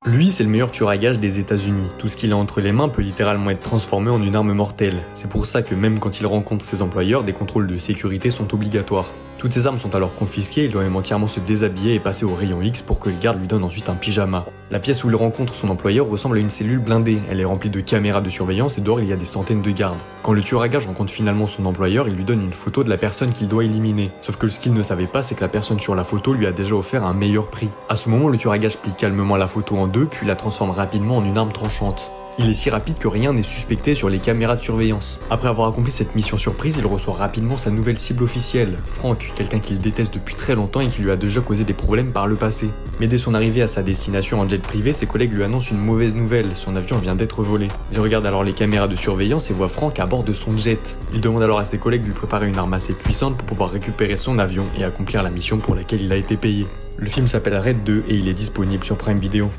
Lui, c'est le meilleur tueur à gages des États-Unis. Tout ce qu'il a entre les mains peut littéralement être transformé en une arme mortelle. C'est pour ça que même quand il rencontre ses employeurs, des contrôles de sécurité sont obligatoires. Toutes ces armes sont alors confisquées, il doit même entièrement se déshabiller et passer au rayon X pour que le garde lui donne ensuite un pyjama. La pièce où il rencontre son employeur ressemble à une cellule blindée, elle est remplie de caméras de surveillance et dehors il y a des centaines de gardes. Quand le tueur à gages rencontre finalement son employeur, il lui donne une photo de la personne qu'il doit éliminer. Sauf que ce qu'il ne savait pas, c'est que la personne sur la photo lui a déjà offert un meilleur prix. À ce moment, le tueur à gages plie calmement la photo en deux, puis la transforme rapidement en une arme tranchante. Il est si rapide que rien n'est suspecté sur les caméras de surveillance. Après avoir accompli cette mission surprise, il reçoit rapidement sa nouvelle cible officielle, Frank, quelqu'un qu'il déteste depuis très longtemps et qui lui a déjà causé des problèmes par le passé. Mais dès son arrivée à sa destination en jet privé, ses collègues lui annoncent une mauvaise nouvelle, son avion vient d'être volé. Il regarde alors les caméras de surveillance et voit Frank à bord de son jet. Il demande alors à ses collègues de lui préparer une arme assez puissante pour pouvoir récupérer son avion et accomplir la mission pour laquelle il a été payé. Le film s'appelle Raid 2 et il est disponible sur Prime Video.